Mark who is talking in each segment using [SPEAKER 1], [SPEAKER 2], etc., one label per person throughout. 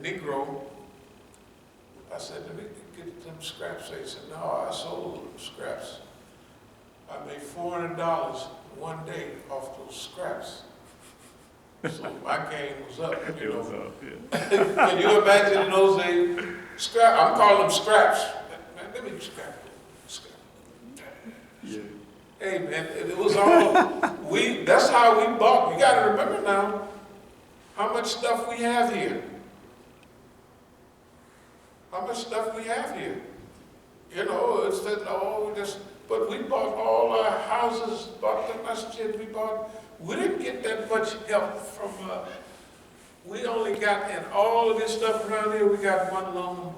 [SPEAKER 1] Negro, I said, let me get them scraps. They said, no, I sold scraps. I made $400 one day off those scraps. So my game was up, you know.
[SPEAKER 2] It was up, yeah.
[SPEAKER 1] Can you imagine in those days? Scrap, I'm calling them scraps. Man, let me scrap.
[SPEAKER 2] Yeah.
[SPEAKER 1] Hey man, it was all, that's how we bought. You gotta remember now how much stuff we have here. How much stuff we have here. You know, it's that, but we bought all our houses, bought the masjid, we didn't get that much help from, we only got, and all of this stuff around here, we got one loan,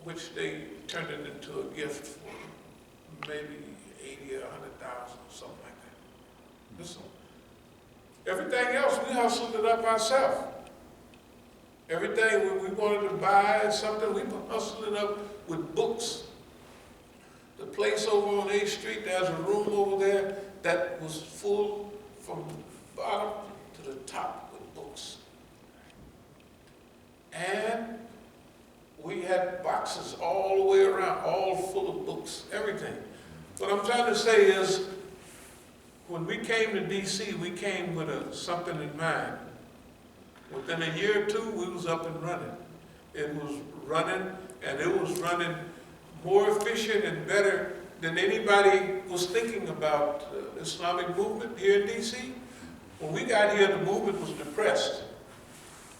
[SPEAKER 1] which they turned it into a gift for maybe 80 or 100,000, something like that. Listen, everything else, we hustled it up ourselves. Everything we wanted to buy something, we hustled it up with books. The place over on 8th Street, there's a room over there that was full from the bottom to the top with books. And we had boxes all the way around, all full of books, everything. What I'm trying to say is, when we came to DC, we came with something in mind. Within a year or two, we was up and running. It was running, and it was running more efficient and better than anybody was thinking about the Islamic movement here in DC. When we got here, the movement was depressed.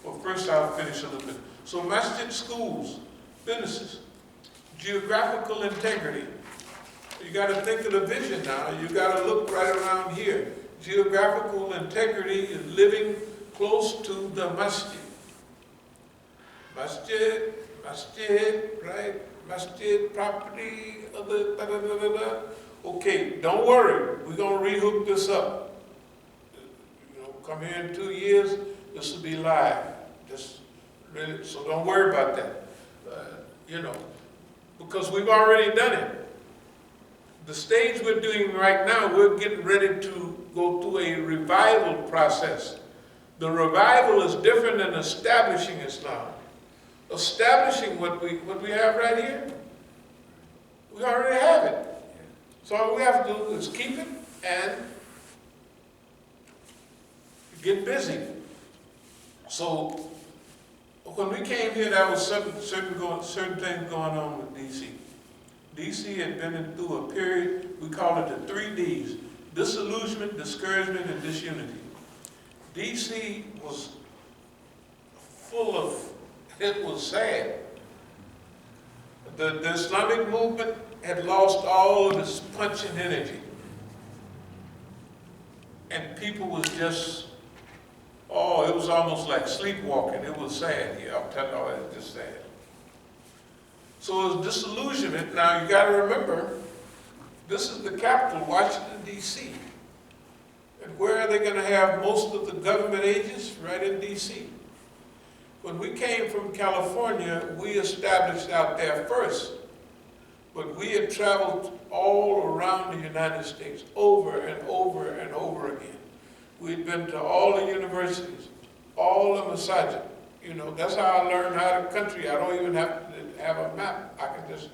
[SPEAKER 1] Well, first I'll finish a little bit. So masjid, schools, businesses, geographical integrity. You got to think of the vision now. You got to look right around here. Geographical integrity is living close to the masjid. Masjid, right? Masjid, property, other, da, da, da, da, da. Okay, don't worry. We're going to rehook this up. You know, come here in 2 years, this will be live. Just really, so don't worry about that. You know, because we've already done it. The stage we're doing right now, we're getting ready to go through a revival process. The revival is different than establishing Islam. Establishing what we have right here, we already have it. So all we have to do is keep it and get busy. So when we came here, there was certain things going on with DC. DC had been through a period, we call it the 3 Ds: disillusionment, discouragement, and disunity. DC was full of, it was sad. The Islamic movement had lost all of its punch and energy. And people was just, oh, it was almost like sleepwalking. It was sad here. I'm telling you, it was just sad. So it was disillusionment. Now you got to remember, this is the capital, Washington, D.C. And where are they going to have most of the government agents? Right in D.C. When we came from California, we established out there first. But we had traveled all around the United States, over and over and over again. We'd been to all the universities, all the Masjid. You know, that's how I learned how the country. I don't even have to have a map. I can just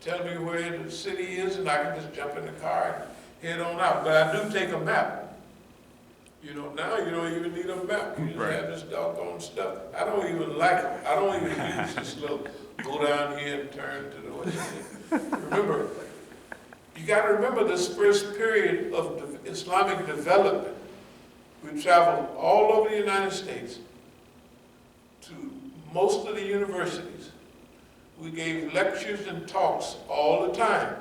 [SPEAKER 1] tell me where the city is, and I can just jump in the car and head on out. But I do take a map. You know, now you don't even need a map. You just have this doggone stuff. I don't even like it. I don't even use this little go down here and turn to the west. Remember, you got to remember this first period of Islamic development. We traveled all over the United States to most of the universities. We gave lectures and talks all the time.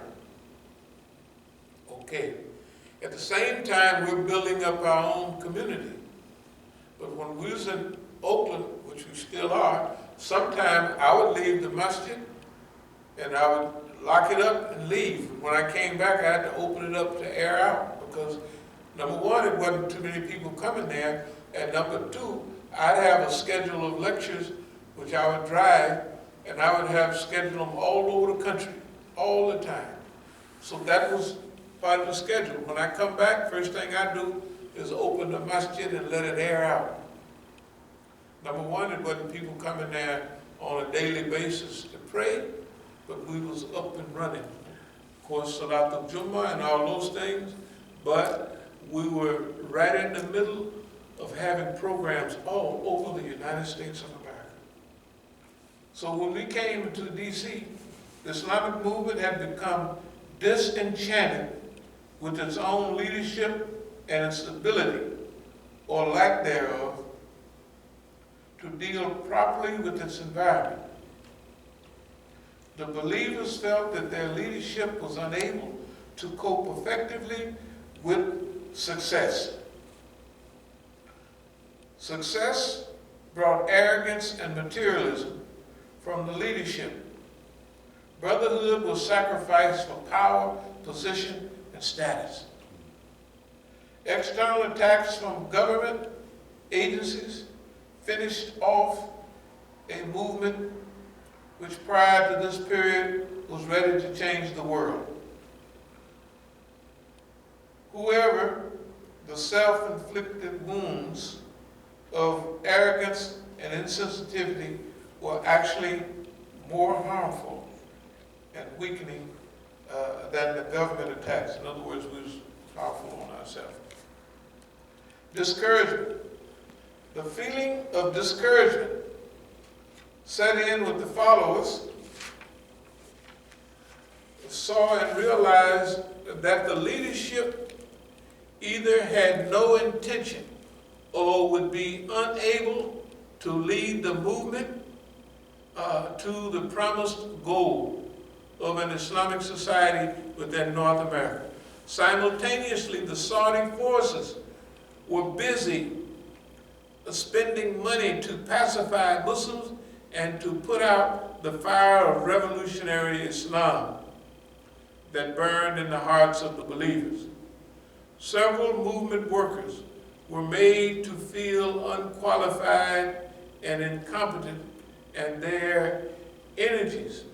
[SPEAKER 1] Okay. At the same time, we're building up our own community. But when we was in Oakland, which we still are, sometime I would leave the masjid and I would lock it up and leave. When I came back, I had to open it up to air out because, number one, it wasn't too many people coming there, and number two, I'd have a schedule of lectures which I would drive, and I would have scheduled them all over the country, all the time. So that was part of the schedule. When I come back, first thing I do is open the masjid and let it air out. Number one, it wasn't people coming there on a daily basis to pray, but we was up and running. Of course, Salat al-Jummah and all those things, but we were right in the middle of having programs all over the United States of America. So when we came to DC, the Islamic movement had become disenchanted with its own leadership and its ability, or lack thereof, to deal properly with its environment. The believers felt that their leadership was unable to cope effectively with success. Success brought arrogance and materialism from the leadership. Brotherhood was sacrificed for power, position, and status. External attacks from government agencies finished off a movement which prior to this period was ready to change the world. However, the self-inflicted wounds of arrogance and insensitivity were actually more harmful and weakening than the government attacks. In other words, we was powerful on ourselves. Discouragement. The feeling of discouragement set in with the followers, saw and realized that the leadership either had no intention or would be unable to lead the movement to the promised goal of an Islamic society within North America. Simultaneously, the Saudi forces were busy spending money to pacify Muslims and to put out the fire of revolutionary Islam that burned in the hearts of the believers. Several movement workers were made to feel unqualified and incompetent, and their energies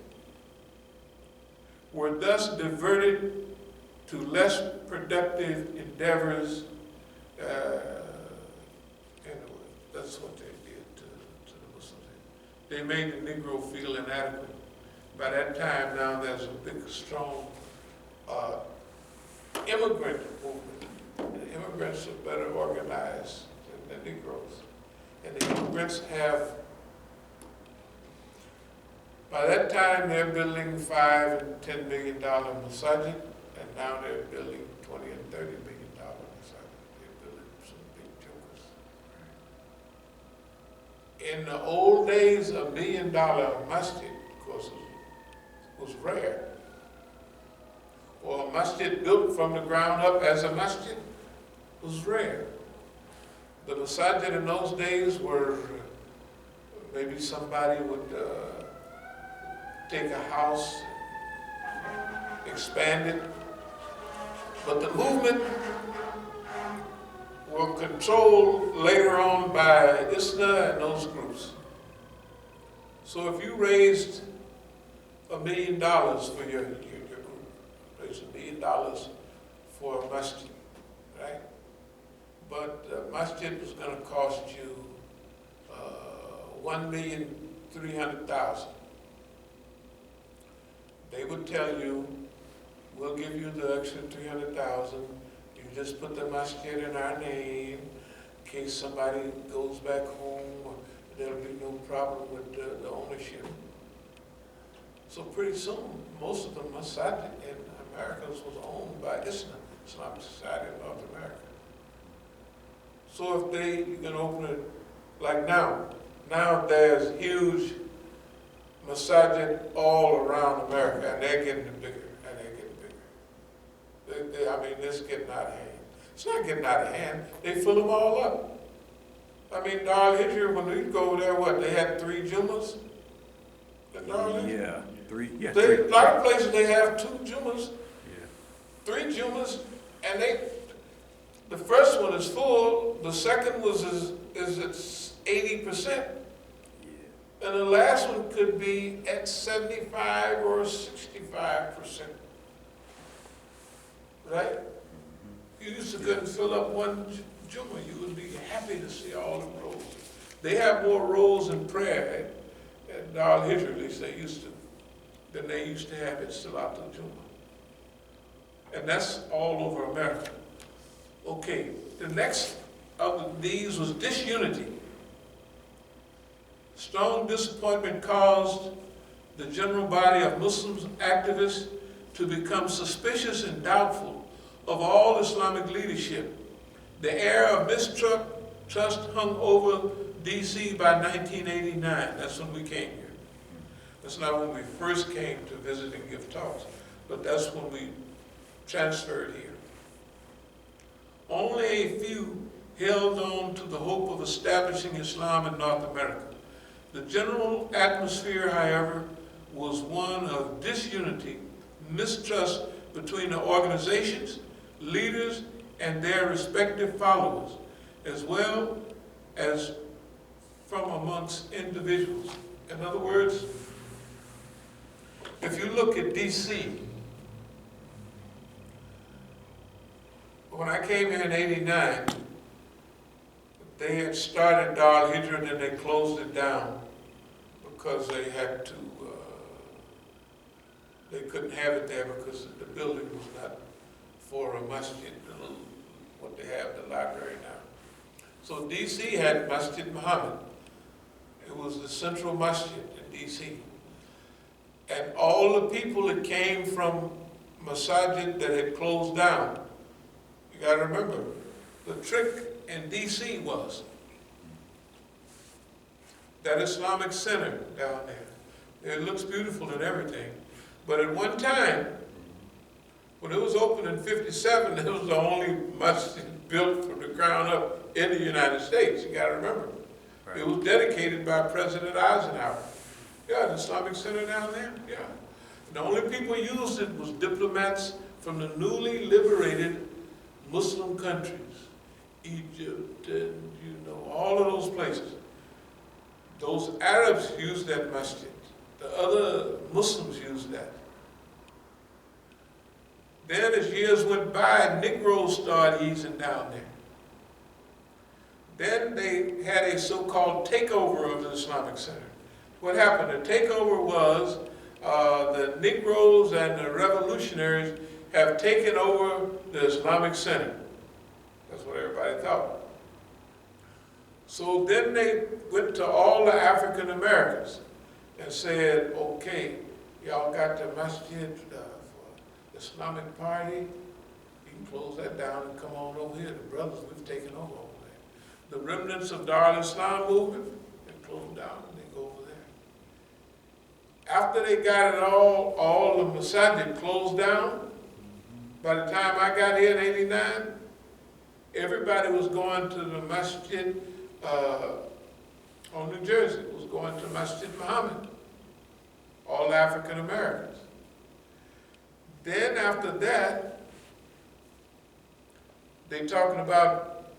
[SPEAKER 1] were thus diverted to less productive endeavors. That's what they did to the Muslims. They made the Negro feel inadequate. By that time now there's a big, strong immigrant movement. The immigrants are better organized than the Negroes. And the immigrants have, by that time they're building $5 and $10 million Masjid, and now they're building $20 and $30 million Masjid. They're building some big jokers. In the old days, $1 million masjid, of course, was rare. Or a masjid built from the ground up as a masjid was rare. The masajid in those days were, maybe somebody would take a house, expand it, but the movement were controlled later on by ISNA and those groups. So if you raised $1 million for your group, raised $1 million for a masjid, right? But the masjid was going to cost you $1,300,000. They would tell you, we'll give you the extra $300,000. You just put the masjid in our name in case somebody goes back home. There'll be no problem with the ownership. So pretty soon, most of the masajid in America was owned by ISNA, Islamic Society of North America. So if you can open it like now there's huge masajid all around America, and they're getting bigger, and they're getting bigger. I mean, it's getting out of hand. It's not getting out of hand. They fill them all up. I mean, Dar al-Hijr, when we go over there, they had 3 Jummas?
[SPEAKER 2] Yeah, 3. Yeah,
[SPEAKER 1] A lot of places they have 2 Jummas.
[SPEAKER 2] Yeah.
[SPEAKER 1] 3 Jummas, and the first one is full, the second is at 80%.
[SPEAKER 2] Yeah.
[SPEAKER 1] And the last one could be at 75 or 65%. Right? You used to go and fill up one Jumma. You would be happy to see all the rows. They have more roles in prayer at Dar al-Hijr, at least they used to, than they used to have at Salat al-Jum'ah. And that's all over America. Okay, the next of these was disunity. Strong disappointment caused the general body of Muslims activists to become suspicious and doubtful of all Islamic leadership. The air of mistrust hung over D.C. by 1989. That's when we came here. That's not when we first came to visit and give talks, but that's when we transferred here. Only a few held on to the hope of establishing Islam in North America. The general atmosphere, however, was one of disunity, mistrust between the organizations, leaders, and their respective followers, as well as from amongst individuals. In other words, if you look at D.C., when I came here in '89, they had started Dar al-Hijr and then they closed it down because they had to, they couldn't have it there because the building was not for a masjid, what they have, the library now. So D.C. had Masjid Muhammad. It was the central masjid in D.C. And all the people that came from Masjid that had closed down, you got to remember, the trick in D.C. was that Islamic center down there. It looks beautiful and everything, but at one time, when it was opened in '57, it was the only masjid built from the ground up in the United States. You got to remember. Right. It was dedicated by President Eisenhower. Yeah, the Islamic center down there. Yeah. The only people who used it was diplomats from the newly liberated Muslim countries, Egypt, and all of those places. Those Arabs used that masjid. The other Muslims used that. Then as years went by, Negroes started easing down there. Then they had a so-called takeover of the Islamic Center. What happened? The takeover was the Negroes and the revolutionaries have taken over the Islamic Center. That's what everybody thought. So then they went to all the African Americans and said, okay, y'all got the Masjid for the Islamic Party. You can close that down and come on over here. The brothers, we've taken over there. The remnants of Dar al-Islam movement, they closed down and they go over there. After they got it all the Masjid closed down, by the time I got here in '89, everybody was going to the Masjid on New Jersey, was going to Masjid Muhammad, all African Americans. Then after that, they talking about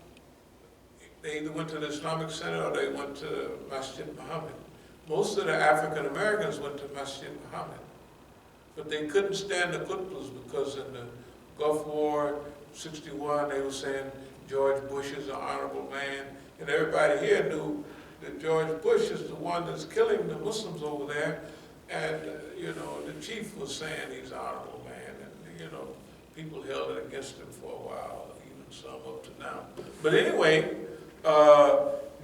[SPEAKER 1] they either went to the Islamic Center or they went to Masjid Muhammad. Most of the African Americans went to Masjid Muhammad, but they couldn't stand the khutbahs because in the Gulf War, '61, they were saying George Bush is an honorable man, and everybody here knew that George Bush is the one that's killing the Muslims over there, and the chief was saying he's an honorable man, and people held it against him for a while, even some up to now. But anyway,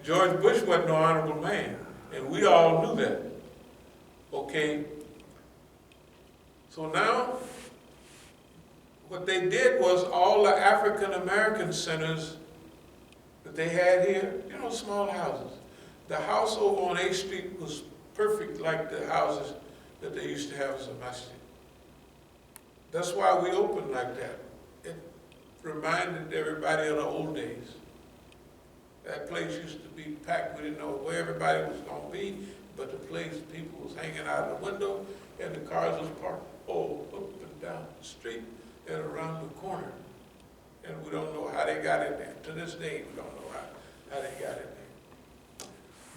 [SPEAKER 1] George Bush wasn't no honorable man, and we all knew that. Okay, so now what they did was all the African American centers that they had here, small houses. The house over on 8th Street was perfect like the houses that they used to have as a masjid. That's why we opened like that. It reminded everybody of the old days. That place used to be packed. We didn't know where everybody was going to be, but the place, people was hanging out of the window, and the cars was parked all up and down the street and around the corner. And we don't know how they got in there. To this day, we don't know how they got in there.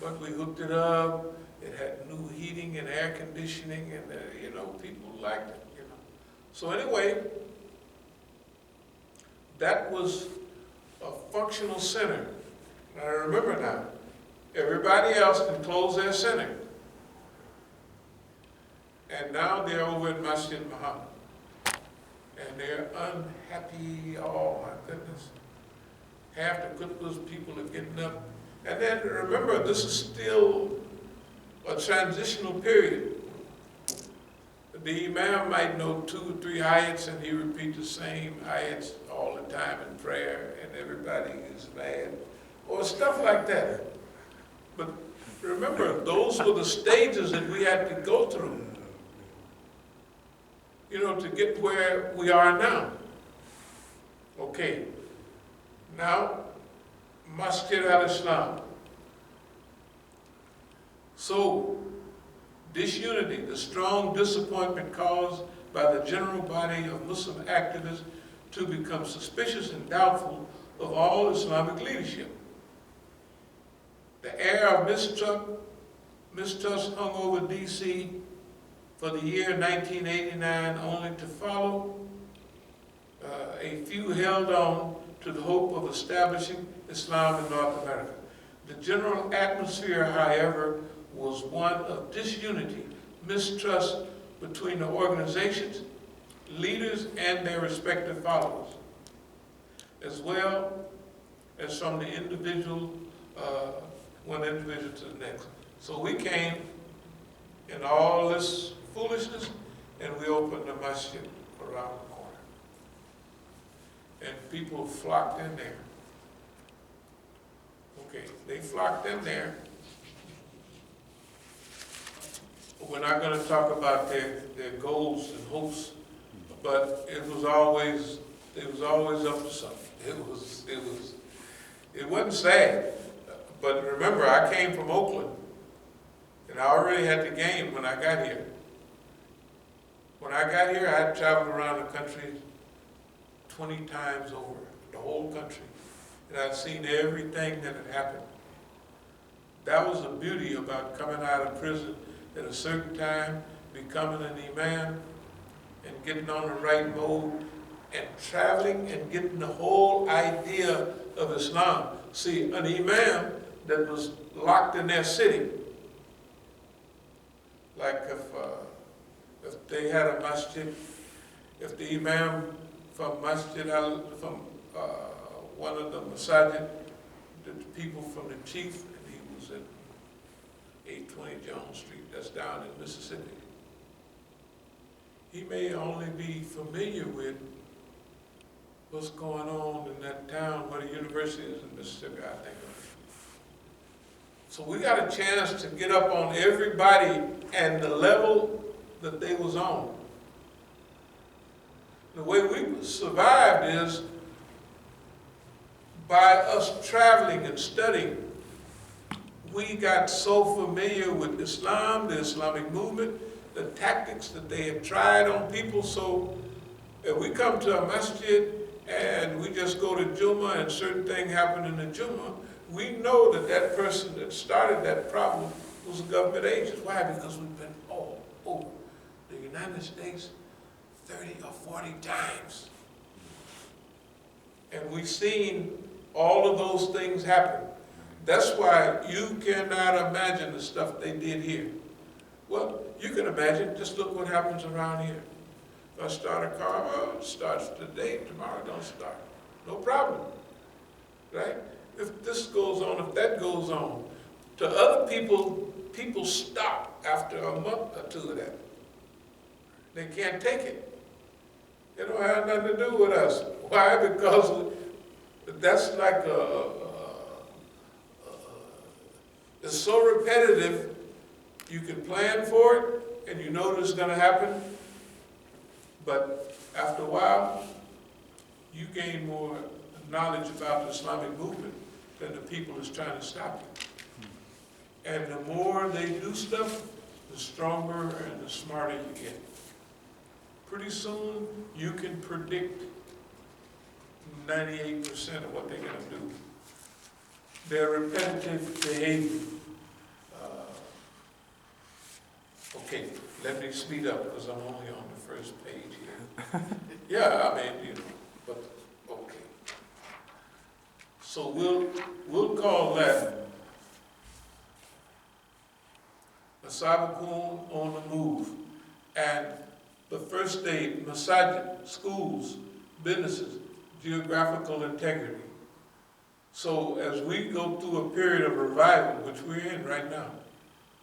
[SPEAKER 1] But we hooked it up. It had new heating and air conditioning, and people liked it. So anyway, that was a functional center. And I remember now, Everybody else can close their center. And now they're over at Masjid Muhammad. And they're unhappy, oh my goodness. Half the Qutb's people are getting up. And then remember, this is still a transitional period. The Imam might know 2 or 3 ayats and he repeats the same ayats all the time in prayer and everybody is mad. Or stuff like that. But remember, those were the stages that we had to go through, you know, to get where we are now. Okay, now, Masjid al-Islam. So, disunity, the strong disappointment caused by the general body of Muslim activists to become suspicious and doubtful of all Islamic leadership. The air of mistrust hung over D.C. for the year 1989, only to follow. A few held on to the hope of establishing Islam in North America. The general atmosphere, however, was one of disunity, mistrust between the organizations, leaders, and their respective followers, as well as from the individual, one individual to the next. So we came in all this foolishness, and we opened the masjid around the corner. And people flocked in there. Okay, they flocked in there. We're not going to talk about their goals and hopes, but it was always up to something. It wasn't sad. But remember, I came from Oakland, and I already had the game when I got here. When I got here, I had traveled around the country 20 times over, the whole country, and I'd seen everything that had happened. That was the beauty about coming out of prison at a certain time, becoming an imam, and getting on the right mode, and traveling and getting the whole idea of Islam. See, an imam that was locked in their city, like if they had a masjid, if the imam from one of the Masjid, the people from the chief, and he was at 820 Jones Street, that's down in Mississippi. He may only be familiar with what's going on in that town where the university is in Mississippi, I think. So we got a chance to get up on everybody and the level that they was on. The way we survived is by us traveling and studying. We got so familiar with Islam, the Islamic movement, the tactics that they had tried on people. So if we come to a masjid and we just go to Jummah and certain things happen in the Jummah, we know that that person that started that problem was a government agent. Why? Because we've been all over the United States 30 or 40 times. And we've seen all of those things happen. That's why you cannot imagine the stuff they did here. Well, you can imagine, just look what happens around here. If I start a car, well, it starts today, tomorrow it don't start. No problem, right? If this goes on, if that goes on, to other people, people stop after a month or two of that. They can't take it. It don't have nothing to do with us. Why? Because that's like it's so repetitive, you can plan for it, and you know that it's going to happen, but after a while, you gain more knowledge about the Islamic movement than the people that's trying to stop you. And the more they do stuff, the stronger and the smarter you get. Pretty soon, you can predict 98% of what they're going to do. Their repetitive behavior. Okay, let me speed up because I'm only on the first page here. Yeah, I mean, you know, but okay. So we'll call that As-Sabiqun on the move. And the first stage, Masjid, schools, businesses, geographical integrity. So as we go through a period of revival, which we're in right now,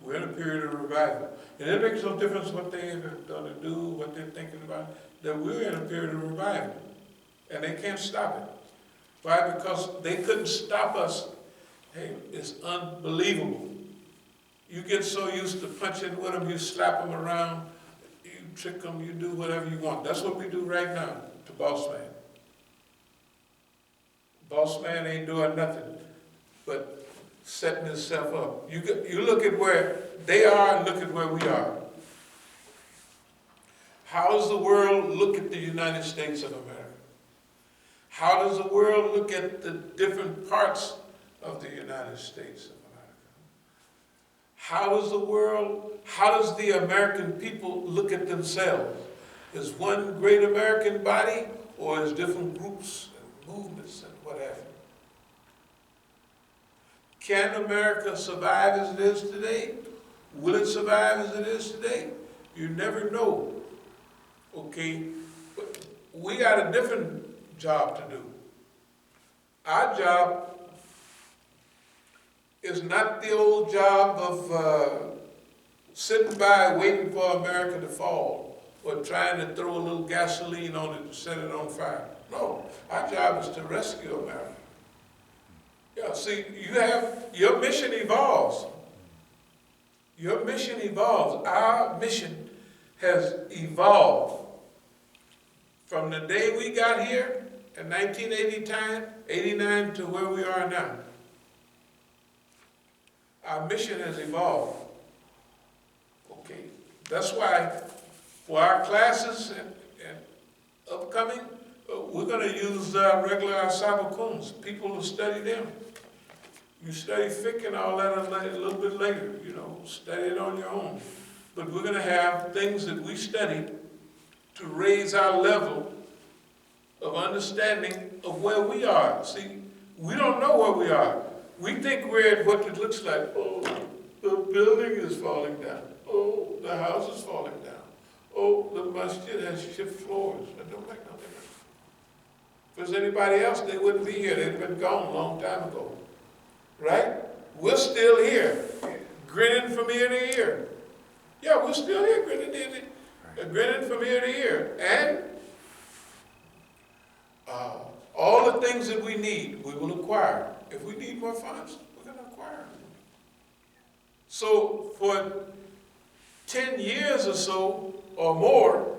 [SPEAKER 1] we're in a period of revival. And it makes no difference what they're going to do, what they're thinking about, that we're in a period of revival. And they can't stop it. Why? Because they couldn't stop us. Hey, it's unbelievable. You get so used to punching with them, you slap them around, you trick them, you do whatever you want. That's what we do right now to Boss Man. Boss Man ain't doing nothing but setting himself up. You look at where they are and look at where we are. How does the world look at the United States of America? How does the world look at the different parts of the United States of America? How does the American people look at themselves? Is one great American body, or is different groups and movements and what have you? Can America survive as it is today? Will it survive as it is today? You never know. Okay, but we got a different job to do. Our job is not the old job of sitting by waiting for America to fall or trying to throw a little gasoline on it to set it on fire. No, our job is to rescue America. Yeah, see, your mission evolves. Your mission evolves. Our mission has evolved from the day we got here in 1989 to where we are now. Our mission has evolved. Okay, that's why for our classes and upcoming, we're going to use regular As-Sabiquns, people who study them. You study fiqh and all that a little bit later, study it on your own. But we're going to have things that we study to raise our level of understanding of where we are. See, we don't know where we are. We think we're at what it looks like. Oh, the building is falling down. Oh, the house is falling down. Oh, the masjid has shift floors. That don't make no difference. If it was anybody else, they wouldn't be here. They'd have been gone a long time ago. Right? We're still here, grinning from ear to ear. Yeah, we're still here, grinning from ear to ear. And all the things that we need, we will acquire. If we need more funds, we're going to acquire them. So for 10 years or so, or more,